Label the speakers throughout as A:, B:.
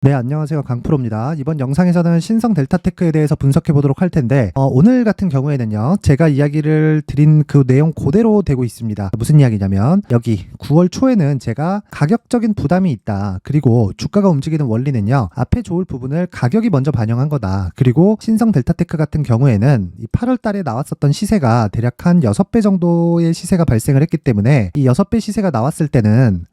A: 네, 안녕하세요. 강프로입니다. 이번 영상에서는 신성 델타테크에 대해서 분석해 보도록 할 텐데, 오늘 같은 경우에는요, 제가 이야기를 드린 그 내용 그대로 되고 있습니다. 무슨 이야기냐면, 여기 9월 초에는 제가 가격적인 부담이 있다. 그리고 주가가 움직이는 원리는요, 앞에 좋을 부분을 가격이 먼저 반영한 거다. 그리고 신성 델타테크 같은 경우에는 이 8월 달에 나왔었던 시세가 대략 한 6배 정도의 시세가 발생을 했기 때문에, 이 6배 시세가 나왔을 때는,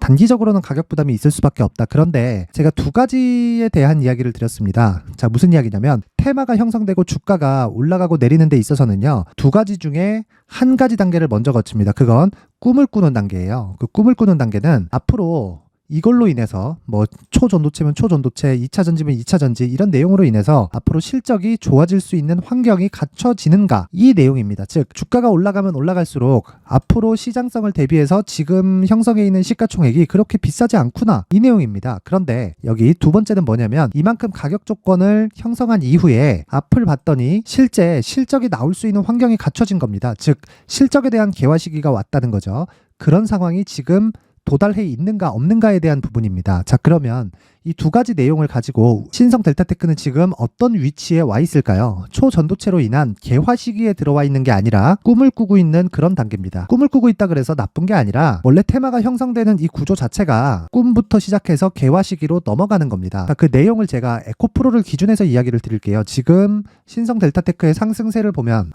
A: 단기적으로는 가격 부담이 있을 수밖에 없다. 그런데 제가 두 가지에 대한 이야기를 드렸습니다. 자, 무슨 이야기냐면 테마가 형성되고 주가가 올라가고 내리는 데 있어서는요, 두 가지 중에 한 가지 단계를 먼저 거칩니다. 그건 꿈을 꾸는 단계예요. 그 꿈을 꾸는 단계는 앞으로 이걸로 인해서 뭐 초전도체면 초전도체, 2차 전지면 2차 전지 이런 내용으로 인해서 앞으로 실적이 좋아질 수 있는 환경이 갖춰지는가, 이 내용입니다. 즉 주가가 올라가면 올라갈수록 앞으로 시장성을 대비해서 지금 형성해 있는 시가총액이 그렇게 비싸지 않구나, 이 내용입니다. 그런데 여기 두 번째는 뭐냐면 이만큼 가격 조건을 형성한 이후에 앞을 봤더니 실제 실적이 나올 수 있는 환경이 갖춰진 겁니다. 즉 실적에 대한 개화 시기가 왔다는 거죠. 그런 상황이 지금 도달해 있는가 없는가에 대한 부분입니다. 자, 그러면 이 두 가지 내용을 가지고 신성 델타테크는 지금 어떤 위치에 와 있을까요? 초전도체로 인한 개화 시기에 들어와 있는 게 아니라 꿈을 꾸고 있는 그런 단계입니다. 꿈을 꾸고 있다 그래서 나쁜 게 아니라 원래 테마가 형성되는 이 구조 자체가 꿈부터 시작해서 개화 시기로 넘어가는 겁니다. 그 내용을 제가 에코프로를 기준해서 이야기를 드릴게요. 지금 신성 델타테크의 상승세를 보면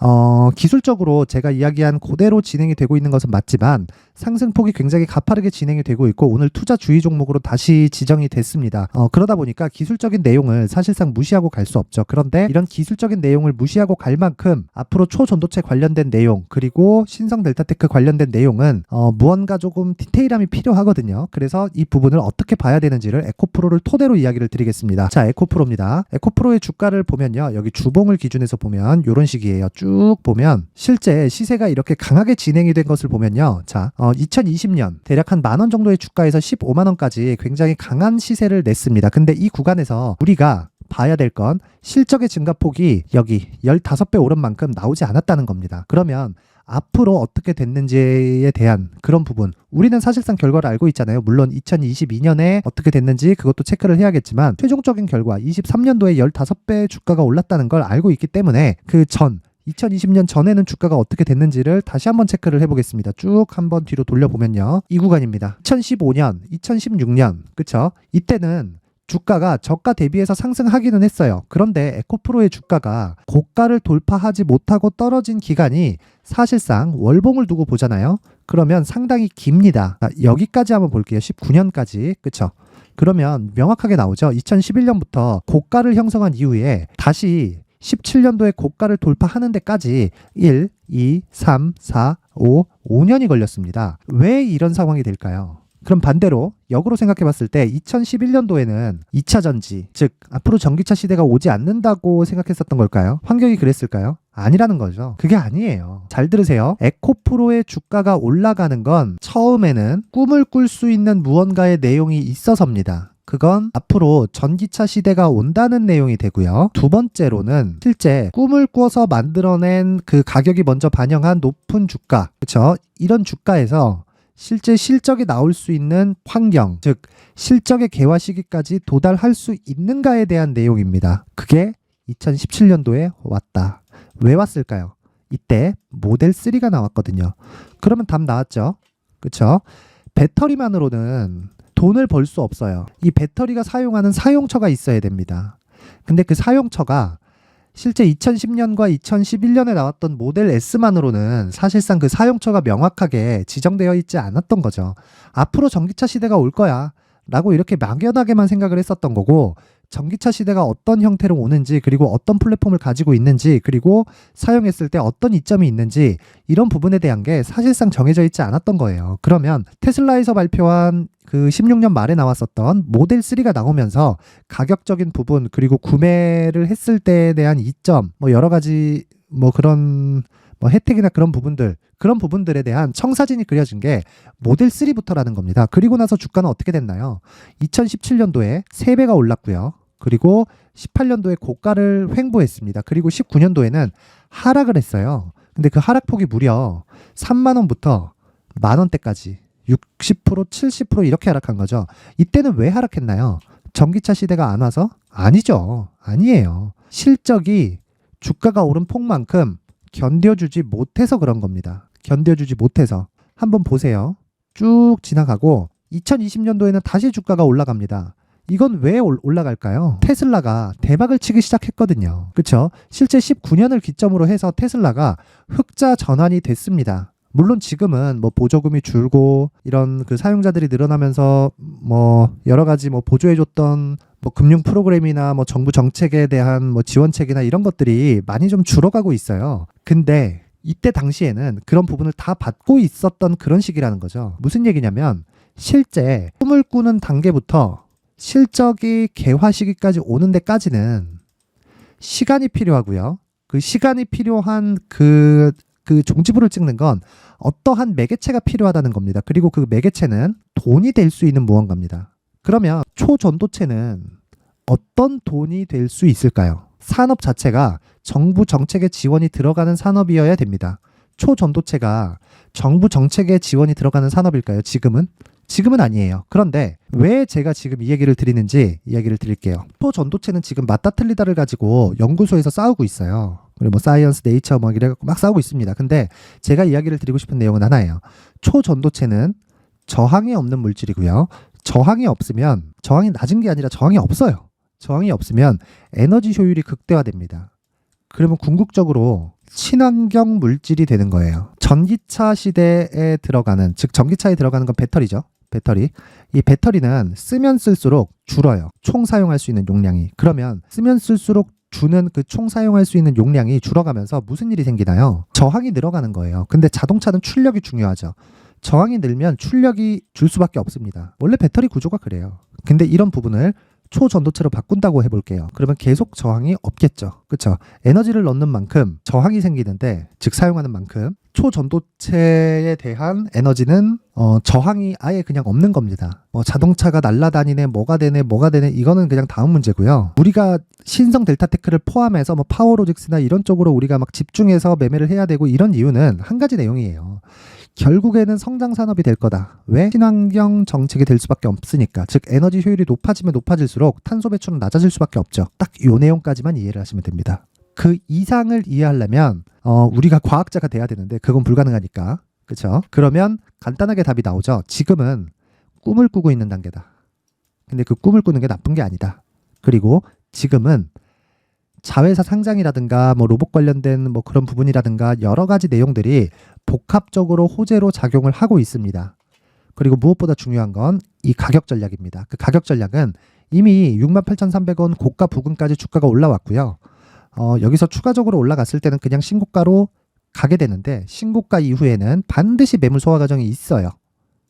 A: 기술적으로 제가 이야기한 그대로 진행이 되고 있는 것은 맞지만 상승폭이 굉장히 가파르게 진행이 되고 있고 오늘 투자 주의 종목으로 다시 지정이 됐습니다. 그러다 보니까 기술적인 내용을 사실상 무시하고 갈 수 없죠. 그런데 이런 기술적인 내용을 무시하고 갈 만큼 앞으로 초전도체 관련된 내용, 그리고 신성 델타테크 관련된 내용은 무언가 조금 디테일함이 필요하거든요. 그래서 이 부분을 어떻게 봐야 되는지를 에코프로를 토대로 이야기를 드리겠습니다. 자, 에코프로입니다. 에코프로의 주가를 보면요, 여기 주봉을 기준해서 보면 이런 식이에요. 쭉 보면 실제 시세가 이렇게 강하게 진행이 된 것을 보면요, 자, 2020년 대략 한 10,000원 정도의 주가에서 150,000원까지 굉장히 강한 시세를 냈습니다. 근데 이 구간에서 우리가 봐야 될 건 실적의 증가폭이 여기 15배 오른 만큼 나오지 않았다는 겁니다. 그러면 앞으로 어떻게 됐는지에 대한 그런 부분, 우리는 사실상 결과를 알고 있잖아요. 물론 2022년에 어떻게 됐는지 그것도 체크를 해야겠지만 최종적인 결과 23년도에 15배 주가가 올랐다는 걸 알고 있기 때문에 그 전 2020년 전에는 주가가 어떻게 됐는지를 다시 한번 체크를 해보겠습니다. 쭉 한번 뒤로 돌려보면요, 이 구간입니다. 2015년, 2016년, 그쵸? 이때는 주가가 저가 대비해서 상승하기는 했어요. 그런데 에코프로의 주가가 고가를 돌파하지 못하고 떨어진 기간이 사실상 월봉을 두고 보잖아요. 그러면 상당히 깁니다. 자, 여기까지 한번 볼게요. 19년까지. 그쵸? 그러면 명확하게 나오죠. 2011년부터 고가를 형성한 이후에 다시 17년도에 고가를 돌파하는 데까지 1, 2, 3, 4, 5년이 걸렸습니다. 왜 이런 상황이 될까요? 그럼 반대로 역으로 생각해 봤을 때 2011년도에는 2차 전지, 즉 앞으로 전기차 시대가 오지 않는다고 생각했었던 걸까요? 환경이 그랬을까요? 아니라는 거죠. 그게 아니에요. 잘 들으세요. 에코프로의 주가가 올라가는 건 처음에는 꿈을 꿀 수 있는 무언가의 내용이 있어서입니다. 그건 앞으로 전기차 시대가 온다는 내용이 되고요. 두 번째로는 실제 꿈을 꿔서 만들어낸 그 가격이 먼저 반영한 높은 주가, 그렇죠? 이런 주가에서 실제 실적이 나올 수 있는 환경, 즉 실적의 개화 시기까지 도달할 수 있는가에 대한 내용입니다. 그게 2017년도에 왔다. 왜 왔을까요? 이때 모델 3가 나왔거든요. 그러면 답 나왔죠? 그렇죠? 배터리만으로는 돈을 벌 수 없어요. 이 배터리가 사용하는 사용처가 있어야 됩니다. 근데 그 사용처가 실제 2010년과 2011년에 나왔던 모델 S만으로는 사실상 그 사용처가 명확하게 지정되어 있지 않았던 거죠. 앞으로 전기차 시대가 올 거야 라고 이렇게 막연하게만 생각을 했었던 거고, 전기차 시대가 어떤 형태로 오는지, 그리고 어떤 플랫폼을 가지고 있는지, 그리고 사용했을 때 어떤 이점이 있는지, 이런 부분에 대한 게 사실상 정해져 있지 않았던 거예요. 그러면 테슬라에서 발표한 그 16년 말에 나왔었던 모델 3가 나오면서 가격적인 부분, 그리고 구매를 했을 때에 대한 이점, 뭐 여러 가지 뭐 그런 뭐 혜택이나 그런 부분들에 대한 청사진이 그려진 게 모델 3부터라는 겁니다. 그리고 나서 주가는 어떻게 됐나요? 2017년도에 3배가 올랐고요. 그리고 18년도에 고가를 횡보했습니다. 그리고 19년도에는 하락을 했어요. 근데 그 하락폭이 무려 3만 원부터 만 원대까지 60%, 70% 이렇게 하락한 거죠. 이때는 왜 하락했나요? 전기차 시대가 안 와서? 아니죠. 아니에요. 실적이 주가가 오른 폭만큼 견뎌주지 못해서 그런 겁니다. 견뎌주지 못해서. 한번 보세요. 쭉 지나가고 2020년도에는 다시 주가가 올라갑니다. 이건 왜 올라갈까요? 테슬라가 대박을 치기 시작했거든요. 그쵸? 실제 19년을 기점으로 해서 테슬라가 흑자 전환이 됐습니다. 물론 지금은 뭐 보조금이 줄고 이런 그 사용자들이 늘어나면서 뭐 여러 가지 뭐 보조해줬던 뭐 금융 프로그램이나 뭐 정부 정책에 대한 뭐 지원책이나 이런 것들이 많이 좀 줄어가고 있어요. 근데 이때 당시에는 그런 부분을 다 받고 있었던 그런 시기라는 거죠. 무슨 얘기냐면 실제 꿈을 꾸는 단계부터 실적이 개화 시기까지 오는 데까지는 시간이 필요하고요. 그 시간이 필요한 그 종지부를 찍는 건 어떠한 매개체가 필요하다는 겁니다. 그리고 그 매개체는 돈이 될 수 있는 무언가입니다. 그러면 초전도체는 어떤 돈이 될 수 있을까요? 산업 자체가 정부 정책의 지원이 들어가는 산업이어야 됩니다. 초전도체가 정부 정책의 지원이 들어가는 산업일까요? 지금은? 지금은 아니에요. 그런데 왜 제가 지금 이 얘기를 드리는지 이야기를 드릴게요. 초전도체는 지금 맞다 틀리다를 가지고 연구소에서 싸우고 있어요. 그리고 뭐 사이언스, 네이처 막 이래갖고 막 싸우고 있습니다. 근데 제가 이야기를 드리고 싶은 내용은 하나예요. 초전도체는 저항이 없는 물질이고요. 저항이 없으면, 저항이 낮은 게 아니라 저항이 없어요. 저항이 없으면 에너지 효율이 극대화됩니다. 그러면 궁극적으로 친환경 물질이 되는 거예요. 전기차 시대에 들어가는, 즉 전기차에 들어가는 건 배터리죠. 배터리. 이 배터리는 쓰면 쓸수록 줄어요. 총 사용할 수 있는 용량이. 그러면 쓰면 쓸수록 주는 그 총 사용할 수 있는 용량이 줄어가면서 무슨 일이 생기나요? 저항이 늘어가는 거예요. 근데 자동차는 출력이 중요하죠. 저항이 늘면 출력이 줄 수밖에 없습니다. 원래 배터리 구조가 그래요. 근데 이런 부분을 초전도체로 바꾼다고 해볼게요. 그러면 계속 저항이 없겠죠. 그렇죠? 에너지를 넣는 만큼 저항이 생기는데, 즉 사용하는 만큼 초전도체에 대한 에너지는 저항이 아예 그냥 없는 겁니다. 자동차가 날아다니네, 뭐가 되네 이거는 그냥 다음 문제고요. 우리가 신성 델타테크를 포함해서 뭐 파워로직스나 이런 쪽으로 우리가 막 집중해서 매매를 해야 되고 이런 이유는 한 가지 내용이에요. 결국에는 성장 산업이 될 거다. 왜? 친환경 정책이 될 수밖에 없으니까. 즉 에너지 효율이 높아지면 높아질수록 탄소 배출은 낮아질 수밖에 없죠. 딱 이 내용까지만 이해를 하시면 됩니다. 그 이상을 이해하려면 우리가 과학자가 돼야 되는데 그건 불가능하니까. 그렇죠? 그러면 간단하게 답이 나오죠. 지금은 꿈을 꾸고 있는 단계다. 근데 그 꿈을 꾸는 게 나쁜 게 아니다. 그리고 지금은 자회사 상장이라든가 뭐 로봇 관련된 뭐 그런 부분이라든가 여러 가지 내용들이 복합적으로 호재로 작용을 하고 있습니다. 그리고 무엇보다 중요한 건 이 가격 전략입니다. 그 가격 전략은 이미 68,300원 고가 부근까지 주가가 올라왔고요. 여기서 추가적으로 올라갔을 때는 그냥 신고가로 가게 되는데 신고가 이후에는 반드시 매물 소화 과정이 있어요.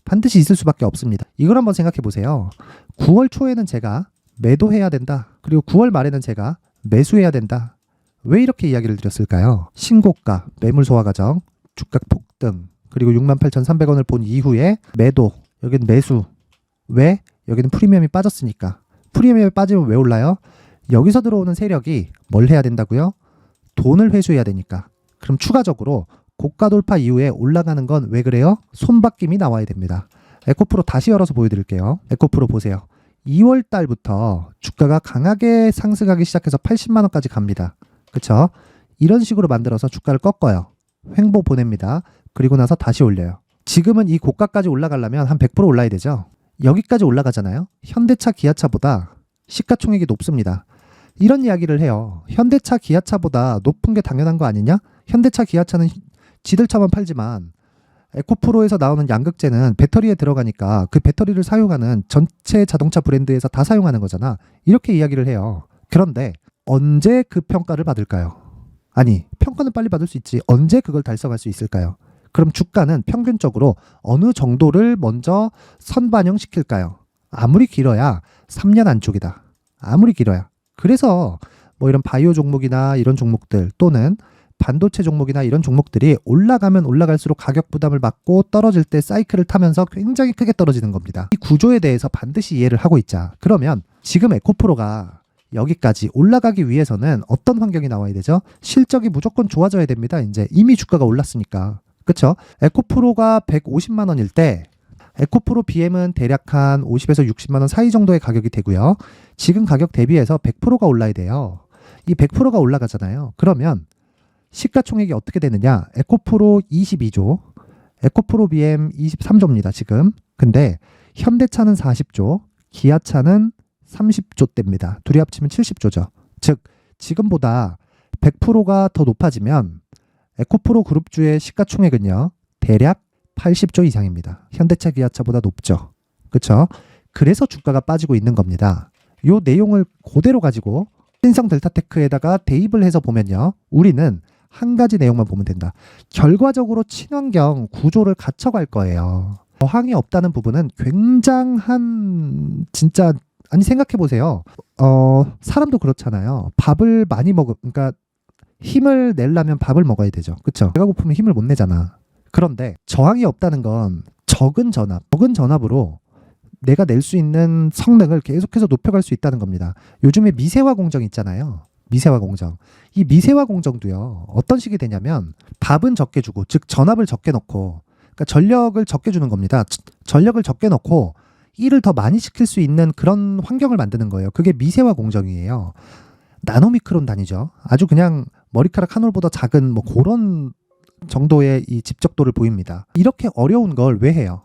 A: 반드시 있을 수밖에 없습니다. 이걸 한번 생각해 보세요. 9월 초에는 제가 매도해야 된다. 그리고 9월 말에는 제가 매수해야 된다. 왜 이렇게 이야기를 드렸을까요? 신고가, 매물 소화 과정, 주가 폭등, 그리고 68,300원을 본 이후에 매도, 여기는 매수. 왜? 여기는 프리미엄이 빠졌으니까. 프리미엄이 빠지면 왜 올라요? 여기서 들어오는 세력이 뭘 해야 된다고요? 돈을 회수해야 되니까. 그럼 추가적으로 고가 돌파 이후에 올라가는 건 왜 그래요? 손바뀜이 나와야 됩니다. 에코프로 다시 열어서 보여드릴게요. 에코프로 보세요. 2월 달부터 주가가 강하게 상승하기 시작해서 80만 원까지 갑니다. 그쵸? 이런 식으로 만들어서 주가를 꺾어요. 횡보 보냅니다. 그리고 나서 다시 올려요. 지금은 이 고가까지 올라가려면 한 100% 올라야 되죠. 여기까지 올라가잖아요. 현대차, 기아차보다 시가총액이 높습니다. 이런 이야기를 해요. 현대차, 기아차보다 높은 게 당연한 거 아니냐? 현대차, 기아차는 지들 차만 팔지만 에코프로에서 나오는 양극재는 배터리에 들어가니까 그 배터리를 사용하는 전체 자동차 브랜드에서 다 사용하는 거잖아. 이렇게 이야기를 해요. 그런데 언제 그 평가를 받을까요? 아니, 평가는 빨리 받을 수 있지. 언제 그걸 달성할 수 있을까요? 그럼 주가는 평균적으로 어느 정도를 먼저 선반영시킬까요? 아무리 길어야 3년 안쪽이다. 아무리 길어야. 그래서 뭐 이런 바이오 종목이나 이런 종목들 또는 반도체 종목이나 이런 종목들이 올라가면 올라갈수록 가격 부담을 받고 떨어질 때 사이클을 타면서 굉장히 크게 떨어지는 겁니다. 이 구조에 대해서 반드시 이해를 하고 있자. 그러면 지금 에코프로가 여기까지 올라가기 위해서는 어떤 환경이 나와야 되죠? 실적이 무조건 좋아져야 됩니다. 이제 이미 주가가 올랐으니까. 그렇죠? 에코프로가 150만 원일 때 에코프로 BM은 대략 한 50에서 60만 원 사이 정도의 가격이 되고요. 지금 가격 대비해서 100%가 올라야 돼요. 이 100%가 올라가잖아요. 그러면 시가총액이 어떻게 되느냐? 에코프로 22조, 에코프로 BM 23조입니다, 지금. 근데 현대차는 40조, 기아차는 30조대입니다. 둘이 합치면 70조죠. 즉, 지금보다 100%가 더 높아지면 에코프로 그룹주의 시가총액은요, 대략 80조 이상입니다. 현대차, 기아차보다 높죠. 그렇죠? 그래서 주가가 빠지고 있는 겁니다. 요 내용을 그대로 가지고 신성 델타테크에다가 대입을 해서 보면요, 우리는 한 가지 내용만 보면 된다. 결과적으로 친환경 구조를 갖춰갈 거예요. 저항이 없다는 부분은 굉장한, 진짜, 아니 생각해 보세요. 사람도 그렇잖아요. 밥을 많이 그러니까 힘을 내려면 밥을 먹어야 되죠. 그렇죠? 배가 고프면 힘을 못 내잖아. 그런데 저항이 없다는 건 적은 전압으로 내가 낼 수 있는 성능을 계속해서 높여갈 수 있다는 겁니다. 요즘에 미세화 공정 있잖아요. 미세화 공정. 이 미세화 공정도요, 어떤 식이 되냐면 밥은 적게 주고, 즉 전압을 적게 넣고, 그러니까 전력을 적게 주는 겁니다. 전력을 적게 넣고 일을 더 많이 시킬 수 있는 그런 환경을 만드는 거예요. 그게 미세화 공정이에요. 나노미크론 단위죠. 아주 그냥 머리카락 한 올보다 작은 뭐 그런 정도의 이 집적도를 보입니다. 이렇게 어려운 걸 왜 해요?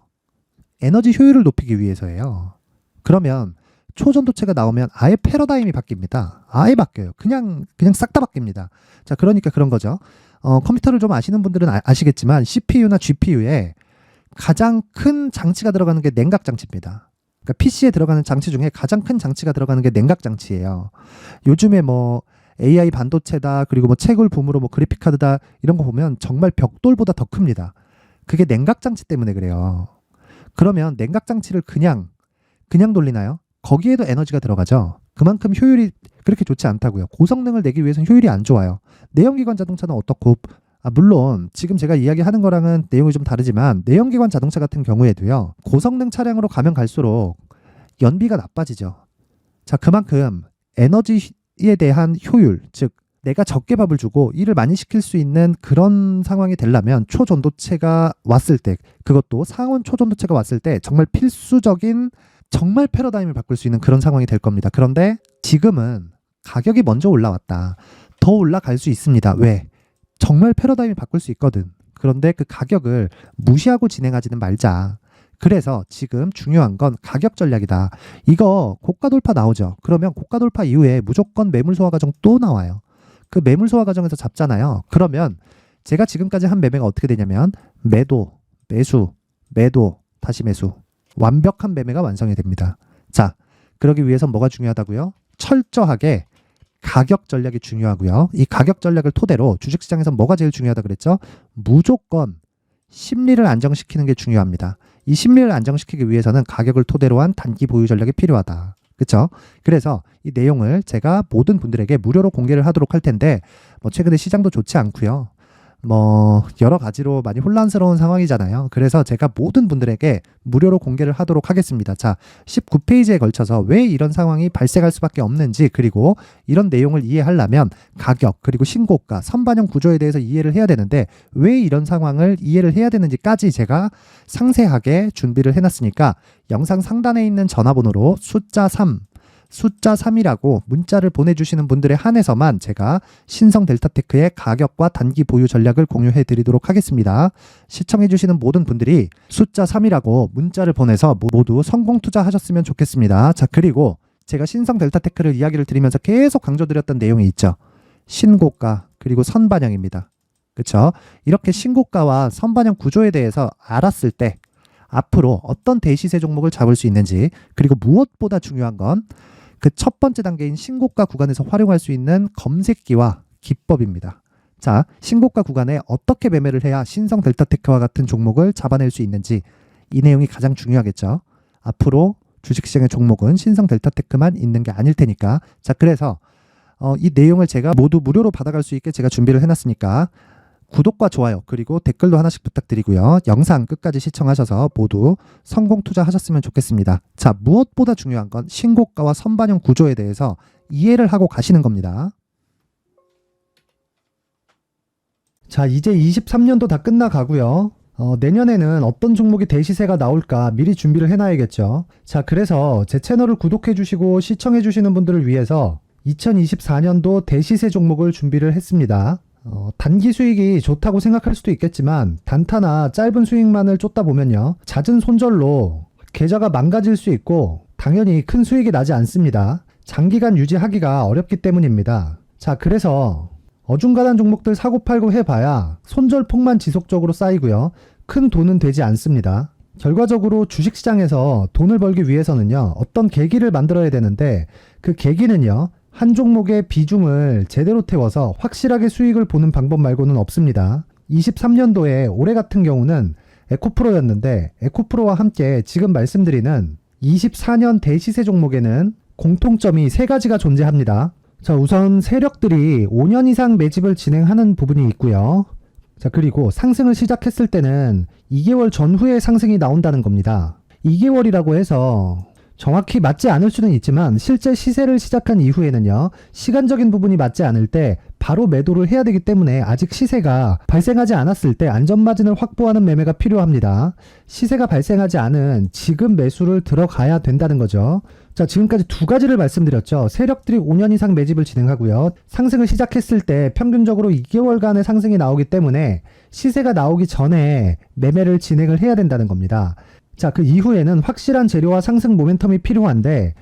A: 에너지 효율을 높이기 위해서예요. 그러면 초전도체가 나오면 아예 패러다임이 바뀝니다. 아예 바뀌어요. 그냥 싹 다 바뀝니다. 자, 그러니까 그런 거죠. 컴퓨터를 좀 아시는 분들은 아시겠지만 CPU나 GPU에 가장 큰 장치가 들어가는 게 냉각 장치입니다. 그러니까 PC에 들어가는 장치 중에 가장 큰 장치가 들어가는 게 냉각 장치예요. 요즘에 뭐 AI 반도체다, 그리고 뭐 채굴 붐으로 뭐 그래픽 카드다, 이런 거 보면 정말 벽돌보다 더 큽니다. 그게 냉각 장치 때문에 그래요. 그러면 냉각 장치를 그냥 돌리나요? 거기에도 에너지가 들어가죠. 그만큼 효율이 그렇게 좋지 않다고요. 고성능을 내기 위해서는 효율이 안 좋아요. 내연기관 자동차는 어떻고? 물론 지금 제가 이야기하는 거랑은 내용이 좀 다르지만 내연기관 자동차 같은 경우에도요, 고성능 차량으로 가면 갈수록 연비가 나빠지죠. 자, 그만큼 에너지에 대한 효율, 즉 내가 적게 밥을 주고 일을 많이 시킬 수 있는 그런 상황이 되려면 초전도체가 왔을 때, 그것도 상온 초전도체가 왔을 때 정말 필수적인, 정말 패러다임을 바꿀 수 있는 그런 상황이 될 겁니다. 그런데 지금은 가격이 먼저 올라왔다. 더 올라갈 수 있습니다. 왜? 정말 패러다임을 바꿀 수 있거든. 그런데 그 가격을 무시하고 진행하지는 말자. 그래서 지금 중요한 건 가격 전략이다. 이거 고가 돌파 나오죠. 그러면 고가 돌파 이후에 무조건 매물 소화 과정 또 나와요. 그 매물 소화 과정에서 잡잖아요. 그러면 제가 지금까지 한 매매가 어떻게 되냐면 매도, 매수, 매도, 다시 매수. 완벽한 매매가 완성이 됩니다. 자, 그러기 위해서 뭐가 중요하다고요? 철저하게 가격 전략이 중요하고요. 이 가격 전략을 토대로 주식시장에서 뭐가 제일 중요하다 그랬죠? 무조건 심리를 안정시키는 게 중요합니다. 이 심리를 안정시키기 위해서는 가격을 토대로 한 단기 보유 전략이 필요하다. 그렇죠? 그래서 이 내용을 제가 모든 분들에게 무료로 공개를 하도록 할 텐데, 뭐 최근에 시장도 좋지 않고요. 뭐 여러 가지로 많이 혼란스러운 상황이잖아요. 그래서 제가 모든 분들에게 무료로 공개를 하도록 하겠습니다. 자, 19페이지에 걸쳐서 왜 이런 상황이 발생할 수밖에 없는지, 그리고 이런 내용을 이해하려면 가격, 그리고 신고가, 선반영 구조에 대해서 이해를 해야 되는데 왜 이런 상황을 이해를 해야 되는지까지 제가 상세하게 준비를 해놨으니까 영상 상단에 있는 전화번호로 숫자 3이라고 문자를 보내주시는 분들에 한해서만 제가 신성 델타테크의 가격과 단기 보유 전략을 공유해 드리도록 하겠습니다. 시청해 주시는 모든 분들이 숫자 3이라고 문자를 보내서 모두 성공 투자하셨으면 좋겠습니다. 자, 그리고 제가 신성 델타테크를 이야기를 드리면서 계속 강조드렸던 내용이 있죠. 신고가 그리고 선반영입니다. 그렇죠? 이렇게 신고가와 선반영 구조에 대해서 알았을 때 앞으로 어떤 대시세 종목을 잡을 수 있는지, 그리고 무엇보다 중요한 건 그 첫 번째 단계인 신고가 구간에서 활용할 수 있는 검색기와 기법입니다. 자, 신고가 구간에 어떻게 매매를 해야 신성 델타테크와 같은 종목을 잡아낼 수 있는지, 이 내용이 가장 중요하겠죠. 앞으로 주식시장의 종목은 신성 델타테크만 있는 게 아닐 테니까. 자, 그래서 이 내용을 제가 모두 무료로 받아갈 수 있게 제가 준비를 해놨으니까 구독과 좋아요, 그리고 댓글도 하나씩 부탁드리고요. 영상 끝까지 시청하셔서 모두 성공 투자하셨으면 좋겠습니다. 자, 무엇보다 중요한 건 신고가와 선반영 구조에 대해서 이해를 하고 가시는 겁니다. 자, 이제 23년도 다 끝나가고요. 내년에는 어떤 종목이 대시세가 나올까 미리 준비를 해놔야겠죠. 자, 그래서 제 채널을 구독해주시고 시청해주시는 분들을 위해서 2024년도 대시세 종목을 준비를 했습니다. 단기 수익이 좋다고 생각할 수도 있겠지만 단타나 짧은 수익만을 쫓다 보면요, 잦은 손절로 계좌가 망가질 수 있고 당연히 큰 수익이 나지 않습니다. 장기간 유지하기가 어렵기 때문입니다. 자, 그래서 어중간한 종목들 사고팔고 해봐야 손절폭만 지속적으로 쌓이고요, 큰 돈은 되지 않습니다. 결과적으로 주식시장에서 돈을 벌기 위해서는요, 어떤 계기를 만들어야 되는데 그 계기는요, 한 종목의 비중을 제대로 태워서 확실하게 수익을 보는 방법 말고는 없습니다. 23년도에 올해 같은 경우는 에코프로였는데 에코프로와 함께 지금 말씀드리는 24년 대시세 종목에는 공통점이 3가지가 존재합니다. 자, 우선 세력들이 5년 이상 매집을 진행하는 부분이 있고요. 자, 그리고 상승을 시작했을 때는 2개월 전후에 상승이 나온다는 겁니다. 2개월이라고 해서 정확히 맞지 않을 수는 있지만 실제 시세를 시작한 이후에는요, 시간적인 부분이 맞지 않을 때 바로 매도를 해야 되기 때문에 아직 시세가 발생하지 않았을 때 안전마진을 확보하는 매매가 필요합니다. 시세가 발생하지 않은 지금 매수를 들어가야 된다는 거죠. 자, 지금까지 2가지를 말씀드렸죠. 세력들이 5년 이상 매집을 진행하고요, 상승을 시작했을 때 평균적으로 2개월간의 상승이 나오기 때문에 시세가 나오기 전에 매매를 진행을 해야 된다는 겁니다. 자, 그 이후에는 확실한 재료와 상승 모멘텀이 필요한데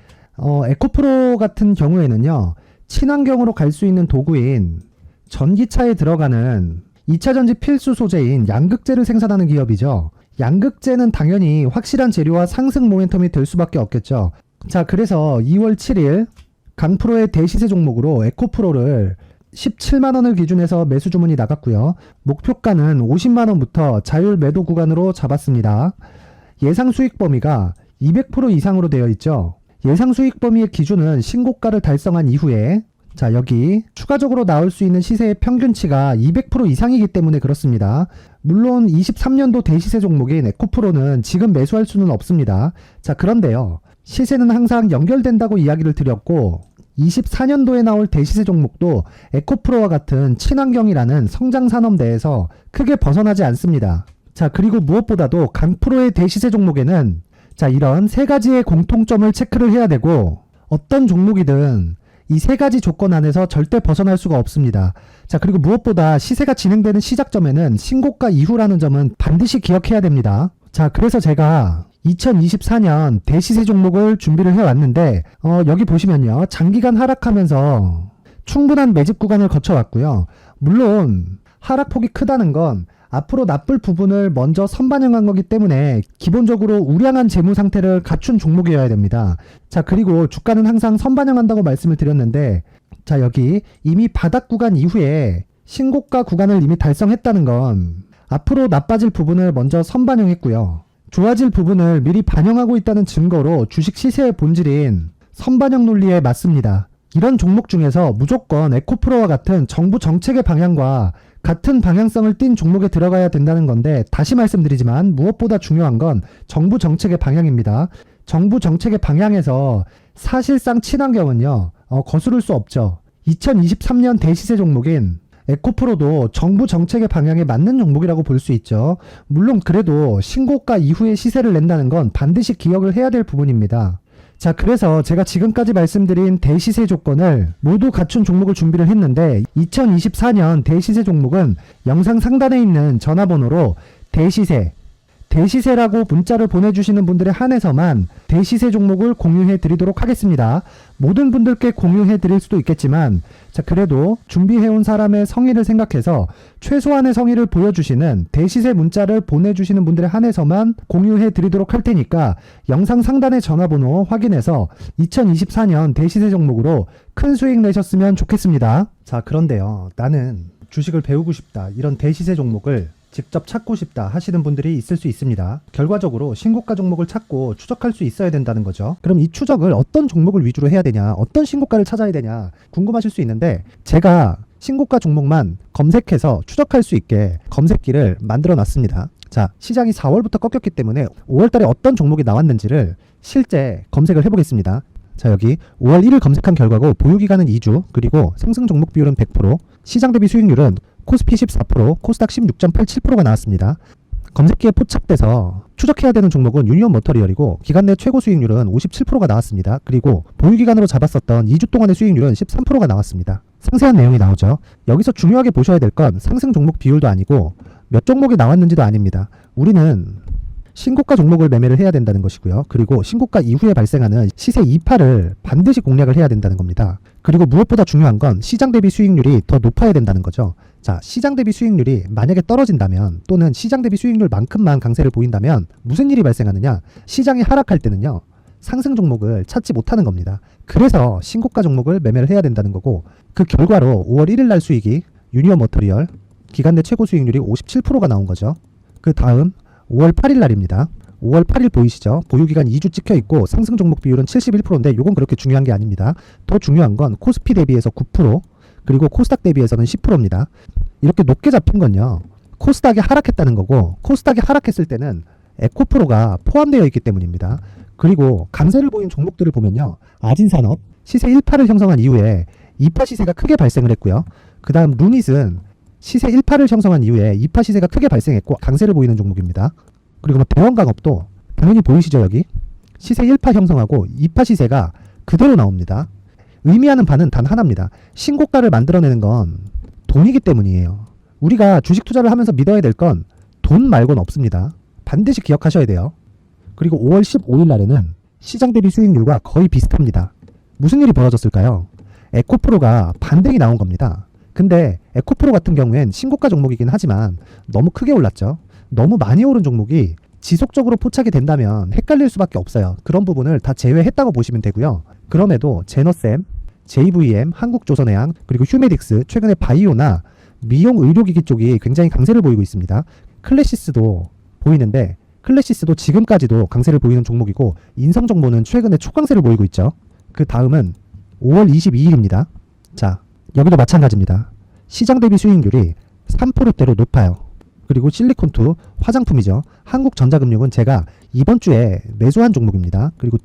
A: 에코프로 같은 경우에는요, 친환경으로 갈 수 있는 도구인 전기차에 들어가는 2차전지 필수 소재인 양극재를 생산하는 기업이죠. 양극재는 당연히 확실한 재료와 상승 모멘텀이 될 수밖에 없겠죠. 자, 그래서 2월 7일 강프로의 대시세 종목으로 에코프로를 17만원을 기준해서 매수 주문이 나갔고요. 목표가는 50만원부터 자율 매도 구간으로 잡았습니다. 예상 수익 범위가 200% 이상으로 되어 있죠. 예상 수익 범위의 기준은 신고가를 달성한 이후에, 자, 여기 추가적으로 나올 수 있는 시세의 평균치가 200% 이상이기 때문에 그렇습니다. 물론 23년도 대시세 종목인 에코프로는 지금 매수할 수는 없습니다. 자, 그런데요, 시세는 항상 연결된다고 이야기를 드렸고 24년도에 나올 대시세 종목도 에코프로와 같은 친환경이라는 성장산업 내에서 크게 벗어나지 않습니다. 자, 그리고 무엇보다도 강프로의 대시세 종목에는 자, 이런 3가지의 공통점을 체크를 해야 되고 어떤 종목이든 이 3가지 조건 안에서 절대 벗어날 수가 없습니다. 자, 그리고 무엇보다 시세가 진행되는 시작점에는 신고가 이후라는 점은 반드시 기억해야 됩니다. 자, 그래서 제가 2024년 대시세 종목을 준비를 해왔는데 여기 보시면요, 장기간 하락하면서 충분한 매집 구간을 거쳐왔고요. 물론 하락폭이 크다는 건 앞으로 나쁠 부분을 먼저 선반영한 거기 때문에 기본적으로 우량한 재무 상태를 갖춘 종목이어야 됩니다. 자, 그리고 주가는 항상 선반영한다고 말씀을 드렸는데, 자, 여기 이미 바닥 구간 이후에 신고가 구간을 이미 달성했다는 건 앞으로 나빠질 부분을 먼저 선반영했고요, 좋아질 부분을 미리 반영하고 있다는 증거로 주식 시세의 본질인 선반영 논리에 맞습니다. 이런 종목 중에서 무조건 에코프로와 같은 정부 정책의 방향과 같은 방향성을 띈 종목에 들어가야 된다는 건데, 다시 말씀드리지만 무엇보다 중요한 건 정부 정책의 방향입니다. 정부 정책의 방향에서 사실상 친환경은요, 거스를 수 없죠. 2023년 대시세 종목인 에코프로도 정부 정책의 방향에 맞는 종목이라고 볼 수 있죠. 물론 그래도 신고가 이후에 시세를 낸다는 건 반드시 기억을 해야 될 부분입니다. 자, 그래서 제가 지금까지 말씀드린 대시세 조건을 모두 갖춘 종목을 준비를 했는데 2024년 대시세 종목은 영상 상단에 있는 전화번호로 대시세라고 문자를 보내주시는 분들에 한해서만 대시세 종목을 공유해 드리도록 하겠습니다. 모든 분들께 공유해 드릴 수도 있겠지만, 자, 그래도 준비해온 사람의 성의를 생각해서 최소한의 성의를 보여주시는 대시세 문자를 보내주시는 분들에 한해서만 공유해 드리도록 할 테니까 영상 상단의 전화번호 확인해서 2024년 대시세 종목으로 큰 수익 내셨으면 좋겠습니다. 자, 그런데요, 나는 주식을 배우고 싶다, 이런 대시세 종목을 직접 찾고 싶다 하시는 분들이 있을 수 있습니다. 결과적으로 신고가 종목을 찾고 추적할 수 있어야 된다는 거죠. 그럼 이 추적을 어떤 종목을 위주로 해야 되냐, 어떤 신고가를 찾아야 되냐 궁금하실 수 있는데, 제가 신고가 종목만 검색해서 추적할 수 있게 검색기를 만들어 놨습니다. 자, 시장이 4월부터 꺾였기 때문에 5월달에 어떤 종목이 나왔는지를 실제 검색을 해보겠습니다. 자, 여기 5월 1일 검색한 결과고 보유기간은 2주, 그리고 상승 종목 비율은 100%, 시장 대비 수익률은 코스피 14%, 코스닥 16.87%가 나왔습니다. 검색기에 포착돼서 추적해야 되는 종목은 유니온 머터리얼이고 기간 내 최고 수익률은 57%가 나왔습니다. 그리고 보유기간으로 잡았었던 2주 동안의 수익률은 13%가 나왔습니다. 상세한 내용이 나오죠. 여기서 중요하게 보셔야 될 건 상승 종목 비율도 아니고 몇 종목이 나왔는지도 아닙니다. 우리는 신고가 종목을 매매를 해야 된다는 것이고요. 그리고 신고가 이후에 발생하는 시세 이파를 반드시 공략을 해야 된다는 겁니다. 그리고 무엇보다 중요한 건 시장 대비 수익률이 더 높아야 된다는 거죠. 자, 시장 대비 수익률이 만약에 떨어진다면 또는 시장 대비 수익률만큼만 강세를 보인다면 무슨 일이 발생하느냐? 시장이 하락할 때는요. 상승 종목을 찾지 못하는 겁니다. 그래서 신고가 종목을 매매를 해야 된다는 거고 그 결과로 5월 1일 날 수익이 유니온 머터리얼 기간 내 최고 수익률이 57%가 나온 거죠. 그 다음 5월 8일 날입니다. 5월 8일 보이시죠? 보유기간 2주 찍혀 있고 상승 종목 비율은 71%인데 이건 그렇게 중요한 게 아닙니다. 더 중요한 건 코스피 대비해서 9% 그리고 코스닥 대비해서는 10%입니다. 이렇게 높게 잡힌 건요. 코스닥이 하락했다는 거고 코스닥이 하락했을 때는 에코프로가 포함되어 있기 때문입니다. 그리고 강세를 보인 종목들을 보면요. 아진산업 시세 1파를 형성한 이후에 2파 시세가 크게 발생을 했고요. 그 다음 루닛은 시세 1파를 형성한 이후에 2파 시세가 크게 발생했고 강세를 보이는 종목입니다. 그리고 뭐 대원강업도 당연히 보이시죠 여기? 시세 1파 형성하고 2파 시세가 그대로 나옵니다. 의미하는 바는 단 하나입니다. 신고가를 만들어내는 건 돈이기 때문이에요. 우리가 주식 투자를 하면서 믿어야 될 건 돈 말고는 없습니다. 반드시 기억하셔야 돼요. 그리고 5월 15일 날에는 시장 대비 수익률과 거의 비슷합니다. 무슨 일이 벌어졌을까요? 에코프로가 반등이 나온 겁니다. 근데 에코프로 같은 경우엔 신고가 종목이긴 하지만 너무 크게 올랐죠. 너무 많이 오른 종목이 지속적으로 포착이 된다면 헷갈릴 수밖에 없어요. 그런 부분을 다 제외했다고 보시면 되고요. 그럼에도 제너셈, JVM, 한국조선해양, 그리고 휴메딕스, 최근에 바이오나 미용 의료기기 쪽이 굉장히 강세를 보이고 있습니다. 클래시스도 보이는데 클래시스도 지금까지도 강세를 보이는 종목이고 인성정보는 최근에 초강세를 보이고 있죠. 그 다음은 5월 22일입니다. 자, 여기도 마찬가지입니다. 시장 대비 수익률이 3%대로 높아요. 그리고 실리콘2 화장품이죠. 한국전자금융은 제가 이번 주에 매수한 종목입니다. 그리고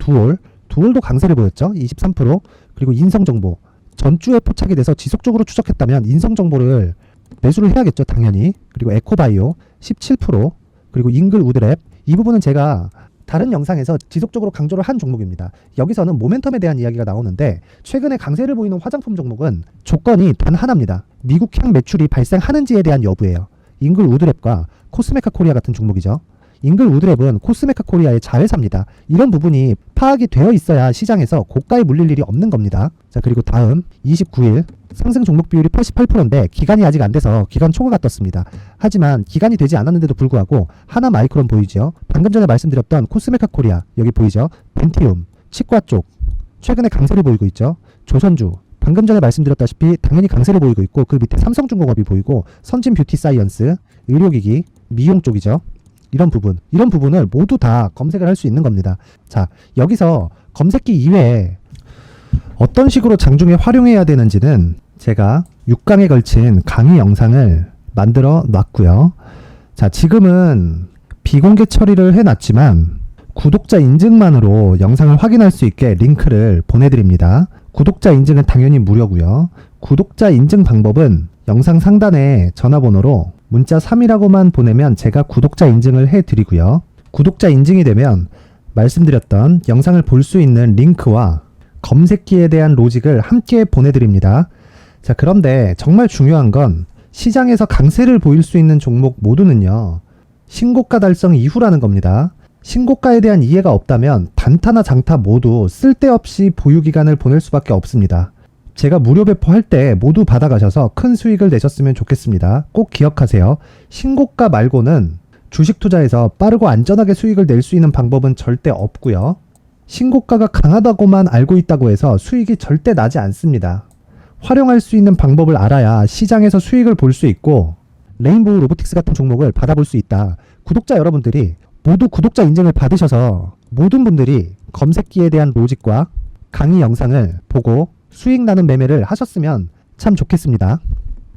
A: 두올도 강세를 보였죠. 23%. 그리고 인성정보 전주에 포착이 돼서 지속적으로 추적했다면 인성정보를 매수를 해야겠죠. 당연히. 그리고 에코바이오 17%. 그리고 잉글우드랩 이 부분은 제가 다른 영상에서 지속적으로 강조를 한 종목입니다. 여기서는 모멘텀에 대한 이야기가 나오는데 최근에 강세를 보이는 화장품 종목은 조건이 단 하나입니다. 미국향 매출이 발생하는지에 대한 여부예요. 잉글우드랩과 코스메카 코리아 같은 종목이죠. 잉글우드랩은 코스메카 코리아의 자회사입니다. 이런 부분이 파악이 되어 있어야 시장에서 고가에 물릴 일이 없는 겁니다. 자, 그리고 다음 29일 상승 종목 비율이 88%인데 기간이 아직 안 돼서 기간 초과가 떴습니다. 하지만 기간이 되지 않았는데도 불구하고 하나 마이크론 보이죠. 방금 전에 말씀드렸던 코스메카 코리아 여기 보이죠. 벤티움, 치과 쪽 최근에 강세를 보이고 있죠. 조선주 방금 전에 말씀드렸다시피 당연히 강세를 보이고 있고 그 밑에 삼성중공업이 보이고 선진 뷰티 사이언스, 의료기기, 미용 쪽이죠. 이런 부분을 모두 다 검색을 할 수 있는 겁니다. 자, 여기서 검색기 이외에 어떤 식으로 장중에 활용해야 되는지는 제가 6강에 걸친 강의 영상을 만들어 놨고요. 자, 지금은 비공개 처리를 해놨지만 구독자 인증만으로 영상을 확인할 수 있게 링크를 보내드립니다. 구독자 인증은 당연히 무료고요. 구독자 인증 방법은 영상 상단에 전화번호로 문자 3이라고만 보내면 제가 구독자 인증을 해드리고요. 구독자 인증이 되면 말씀드렸던 영상을 볼 수 있는 링크와 검색기에 대한 로직을 함께 보내드립니다. 자, 그런데 정말 중요한 건 시장에서 강세를 보일 수 있는 종목 모두는요. 신고가 달성 이후라는 겁니다. 신고가에 대한 이해가 없다면 단타나 장타 모두 쓸데없이 보유기간을 보낼 수밖에 없습니다. 제가 무료 배포할 때 모두 받아가셔서 큰 수익을 내셨으면 좋겠습니다. 꼭 기억하세요. 신고가 말고는 주식 투자에서 빠르고 안전하게 수익을 낼 수 있는 방법은 절대 없고요. 신고가가 강하다고만 알고 있다고 해서 수익이 절대 나지 않습니다. 활용할 수 있는 방법을 알아야 시장에서 수익을 볼 수 있고 레인보우 로보틱스 같은 종목을 받아볼 수 있다. 구독자 여러분들이 모두 구독자 인증을 받으셔서 모든 분들이 검색기에 대한 로직과 강의 영상을 보고 수익 나는 매매를 하셨으면 참 좋겠습니다.